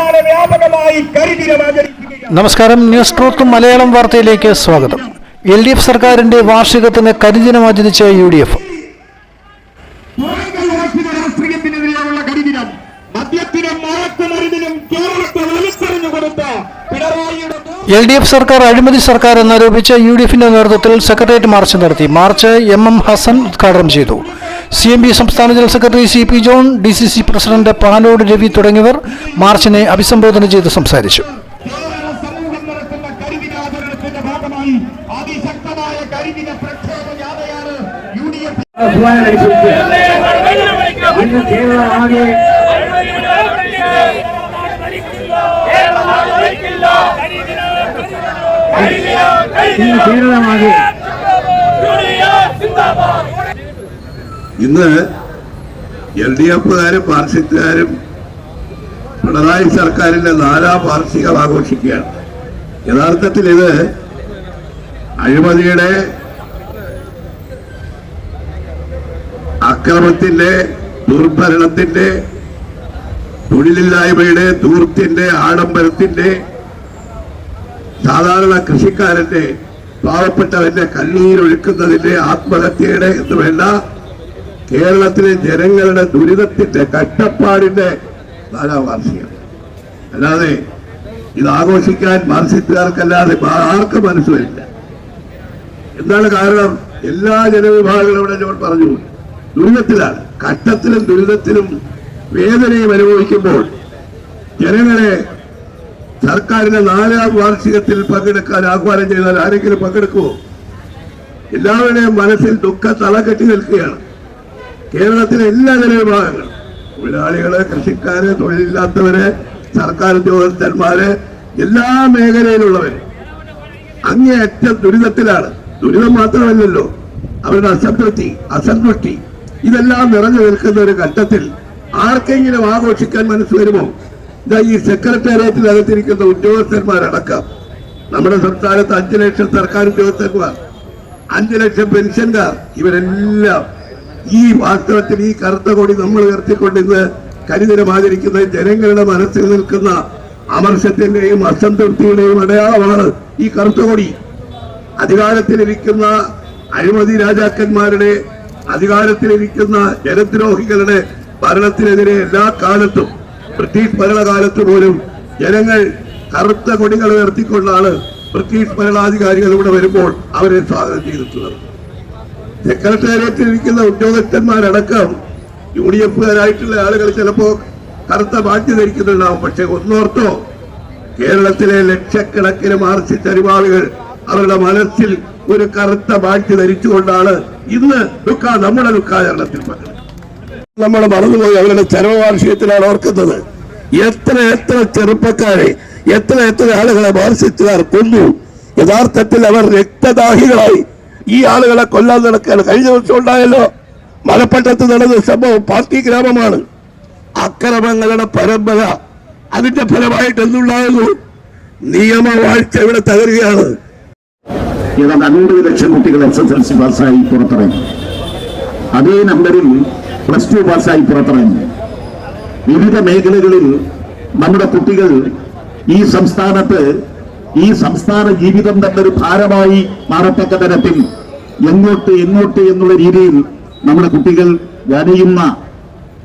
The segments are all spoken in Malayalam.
സംസ്ഥാന വ്യാപകമായി കരിദിനം ആചരിക്കുകയാണ്. നമസ്കാരം, ന്യൂസ് ട്രൂത്ത് മലയാളം വാർത്തയിലേക്ക് സ്വാഗതം. LDF സർക്കാരിന്റെ വാർഷികത്തിന് കരിദിനം ആചരിച്ച UDF. രാഷ്ട്രീയത്തിനെതിരെയുള്ള കരിദിനം മദ്യത്തിനും മയക്കുമരുന്നിനും കേരളത്തെ വലിച്ചെറിഞ്ഞു കൊടുത്ത പിണറായിയുടെ LDF സർക്കാർ അഴിമതി സർക്കാർ എന്നാരോപിച്ച് UDFിന്റെ നേതൃത്വത്തിൽ സെക്രട്ടേറിയറ്റ് മാർച്ച് നടത്തി. മാർച്ച് MM ഹസൻ ഉദ്ഘാടനം ചെയ്തു. CMB സംസ്ഥാന general secretary CP John, DCC president Palode Ravi തുടങ്ങിയവർ മാർച്ചിനെ അഭിസംബോധന ചെയ്ത് സംസാരിച്ചു. സമൂഹം നടത്തുന്ന കരിദിനാചരണത്തിന്റെ ഭാഗമായി അതിശക്തമായ കരിദിന പ്രക്ഷോഭ ജാഥയാണ് UDF. ഇന്ന് LDFകാരും മാർക്സിസ്റ്റുകാരും പിണറായി സർക്കാരിന്റെ 4ാം വാർഷികം ആഘോഷിക്കുകയാണ്. യഥാർത്ഥത്തിൽ ഇത് അഴിമതിയുടെ, അക്രമത്തിന്റെ, ദുർഭരണത്തിന്റെ, തൊഴിലില്ലായ്മയുടെ, ധൂർത്തിന്റെ, ആഡംബരത്തിന്റെ, സാധാരണ കൃഷിക്കാരന്റെ, പാവപ്പെട്ടവന്റെ കണ്ണീരൊഴുക്കുന്നതിന്റെ, ആത്മഹത്യയുടെ എന്ന് വേണ്ട കേരളത്തിലെ ജനങ്ങളുടെ ദുരിതത്തിന്റെ, കഷ്ടപ്പാടിന്റെ 4ാം വാർഷികം. അല്ലാതെ ഇത് ആഘോഷിക്കാൻ മാർക്സിസ്റ്റുകാർക്കല്ലാതെ ആർക്കും മനസ്സ് വരില്ല. എന്താണ് കാരണം? എല്ലാ ജനവിഭാഗങ്ങളും ഇവിടെ ഞാൻ പറഞ്ഞു ദുരിതത്തിലാണ്. കഷ്ടത്തിലും ദുരിതത്തിലും വേദനയും അനുഭവിക്കുമ്പോൾ ജനങ്ങളെ സർക്കാരിന്റെ 4ാം വാർഷികത്തിൽ പങ്കെടുക്കാൻ ആഹ്വാനം ചെയ്താൽ ആരെങ്കിലും പങ്കെടുക്കുമോ? എല്ലാവരുടെയും മനസ്സിൽ ദുഃഖ തലകെട്ടി നിൽക്കുകയാണ്. കേരളത്തിലെ എല്ലാ ജനവിഭാഗങ്ങളും, തൊഴിലാളികള്, കൃഷിക്കാര്, തൊഴിലില്ലാത്തവര്, സർക്കാർ ഉദ്യോഗസ്ഥന്മാര്, എല്ലാ മേഖലയിലുള്ളവര് അങ്ങേയറ്റം ദുരിതത്തിലാണ്. ദുരിതം മാത്രമല്ലല്ലോ, അവരുടെ അസംതൃപ്തി ഇതെല്ലാം നിറഞ്ഞു നിൽക്കുന്ന ഒരു ഘട്ടത്തിൽ ആർക്കെങ്കിലും ആഘോഷിക്കാൻ മനസ്സ് വരുമോ? ഇതാ ഈ സെക്രട്ടേറിയറ്റിൽ അകത്തിരിക്കുന്ന ഉദ്യോഗസ്ഥന്മാരടക്കം നമ്മുടെ സംസ്ഥാനത്ത് 5 ലക്ഷം സർക്കാർ ഉദ്യോഗസ്ഥന്മാർ, 5 ലക്ഷം പെൻഷൻകാർ, ഇവരെല്ലാം ഈ വാസ്തവത്തിൽ ഈ കറുത്ത കൊടി നമ്മൾ ഉയർത്തിക്കൊണ്ട് ഇന്ന് കരിദിനം ആചരിക്കുന്ന ജനങ്ങളുടെ മനസ്സിൽ നിൽക്കുന്ന അമർഷത്തിന്റെയും അസംതൃപ്തിയുടെയും അടയാളമാണ് ഈ കറുത്ത കൊടി. അധികാരത്തിലിരിക്കുന്ന അഴിമതി രാജാക്കന്മാരുടെ, അധികാരത്തിലിരിക്കുന്ന ജനദ്രോഹികളുടെ ഭരണത്തിനെതിരെ എല്ലാ കാലത്തും, ബ്രിട്ടീഷ് ഭരണകാലത്ത് പോലും ജനങ്ങൾ കറുത്ത കൊടികൾ ഉയർത്തിക്കൊണ്ടാണ് ബ്രിട്ടീഷ് ഭരണാധികാരികൾ ഇവിടെ വരുമ്പോൾ അവരെ സ്വാഗതം ചെയ്തിട്ടുള്ളത്. സെക്രട്ടേറിയറ്റിൽ ഇരിക്കുന്ന ഉദ്യോഗസ്ഥന്മാരടക്കം UDFകാരായിട്ടുള്ള ആളുകൾ ചിലപ്പോ കറുത്ത ബാഡ്ജ് ധരിക്കുന്നുണ്ടാവും. പക്ഷെ ഒന്നോർത്തോ, കേരളത്തിലെ ലക്ഷക്കണക്കിന് മാർക്സിസ്റ്റ് അനുഭാവികൾ അവരുടെ മനസ്സിൽ ഒരു കറുത്ത ബാഡ്ജ് ധരിച്ചുകൊണ്ടാണ് ഇന്ന് നമ്മുടെ ദുഃഖാചരണത്തിൽ നമ്മൾ മറന്നുപോയി. അവരുടെ ചരമവാർഷികത്തിലാണ് ഓർക്കുന്നത്. എത്ര ചെറുപ്പക്കാരെ, എത്ര ആളുകളെ മാർക്സിസ്റ്റുകാർ കൊന്നു. യഥാർത്ഥത്തിൽ അവർ രക്തദാഹികളായി ഈ ആളുകളെ കൊല്ലാൻ നടക്കുകയാണ്. കഴിഞ്ഞ ദിവസം ഉണ്ടായല്ലോ മലപ്പട്ടത്ത് നടന്ന സംഭവം. പാർട്ടി ഗ്രാമമാണ്. അക്രമങ്ങളുടെ പരമ്പര. അതിന്റെ ഫലമായിട്ട് എന്തുണ്ടായിരുന്നു? നിയമവാഴ്ച ഇവിടെ തകരുകയാണ്. ഏതാണ്ട് 50 ലക്ഷം കുട്ടികൾ SSLC പാസ്സായി പുറത്തിറങ്ങി. അതേ നമ്പറിൽ +2 പാസ്സായി പുറത്തിറങ്ങി. വിവിധ മേഖലകളിൽ നമ്മുടെ കുട്ടികൾ ഈ സംസ്ഥാന ജീവിതം തന്നെ ഒരു ഭാരമായി മാറത്തക്ക തരത്തിൽ എങ്ങോട്ട് എന്നുള്ള രീതിയിൽ നമ്മുടെ കുട്ടികൾ വരയുന്ന,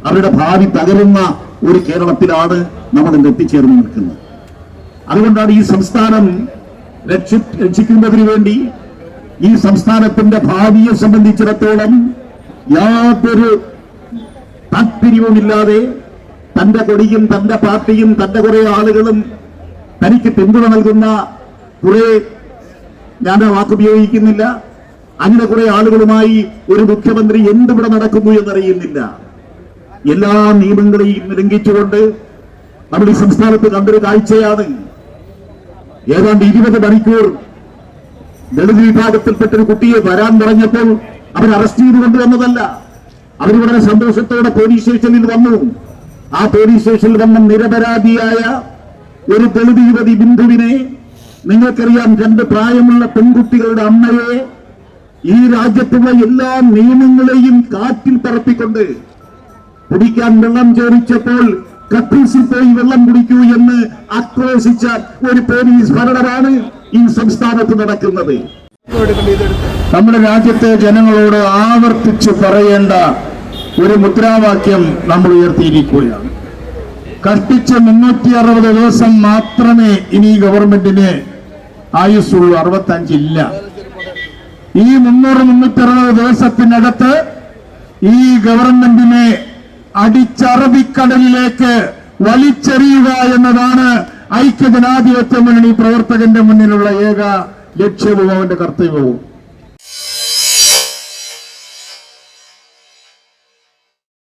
അവരുടെ ഭാവി തകരുന്ന ഒരു കേരളത്തിലാണ് നമ്മൾ ഇന്ന് എത്തിച്ചേർന്ന് നിൽക്കുന്നത്. അതുകൊണ്ടാണ് ഈ സംസ്ഥാനം രക്ഷിക്കുന്നതിന് വേണ്ടി, ഈ സംസ്ഥാനത്തിന്റെ ഭാവിയെ സംബന്ധിച്ചിടത്തോളം യാതൊരു താല്പര്യവുമില്ലാതെ തന്റെ കൊടിയും തന്റെ പാർട്ടിയും തന്റെ കുറെ ആളുകളും തനിക്ക് പിന്തുണ നൽകുന്ന കുറെ, ഞാൻ ആ വാക്കുപയോഗിക്കുന്നില്ല, അങ്ങനെ കുറെ ആളുകളുമായി ഒരു മുഖ്യമന്ത്രി എന്തിവിടെ നടക്കുന്നു എന്നറിയുന്നില്ല. എല്ലാ നിയമങ്ങളെയും ലംഘിച്ചുകൊണ്ട് നമ്മുടെ ഈ സംസ്ഥാനത്ത് കണ്ടൊരു കാഴ്ചയാണ്. ഏതാണ്ട് 20 മണിക്കൂർ ദളിത് വിഭാഗത്തിൽപ്പെട്ട ഒരു കുട്ടിയെ വരാൻ പറഞ്ഞപ്പോൾ അവർ അറസ്റ്റ് ചെയ്ത് കൊണ്ടുവന്നതല്ല. അവർ വളരെ സന്തോഷത്തോടെ പോലീസ് സ്റ്റേഷനിൽ വന്നു. ആ പോലീസ് സ്റ്റേഷനിൽ വന്ന നിരപരാധിയായ ഒരു ദളിത് യുവതി ബിന്ദുവിനെ, നിങ്ങൾക്കറിയാം, 2 പ്രായമുള്ള പെൺകുട്ടികളുടെ അമ്മയെ ഈ രാജ്യത്തുള്ള എല്ലാ നിയമങ്ങളെയും കാറ്റിൽ പറപ്പിക്കൊണ്ട് കുടിക്കാൻ വെള്ളം ചോദിച്ചപ്പോൾ കക്കൂസിൽ പോയി വെള്ളം കുടിക്കൂ എന്ന് ആക്രോശിച്ച ഒരു പോലീസ് ഭരണമാണ് ഈ സംസ്ഥാനത്ത് നടക്കുന്നത്. നമ്മുടെ രാജ്യത്തെ ജനങ്ങളോട് ആവർത്തിച്ച് പറയേണ്ട ഒരു മുദ്രാവാക്യം നമ്മൾ ഉയർത്തിയിരിക്കുകയാണ്. കഷ്ടിച്ച് 360 ദിവസം മാത്രമേ ഇനി ഗവൺമെന്റിന് ആയുസ്സുള്ളൂ, 65 ഇല്ല. ഈ 360 ദിവസത്തിനകത്ത് ഈ ഗവൺമെന്റിനെ അടിച്ചറബിക്കടലിലേക്ക് വലിച്ചെറിയുക എന്നതാണ് ഐക്യജനാധിപത്യ മുന്നണി പ്രവർത്തകന്റെ മുന്നിലുള്ള ഏക ലക്ഷ്യവും അവന്റെ കർത്തവ്യവും.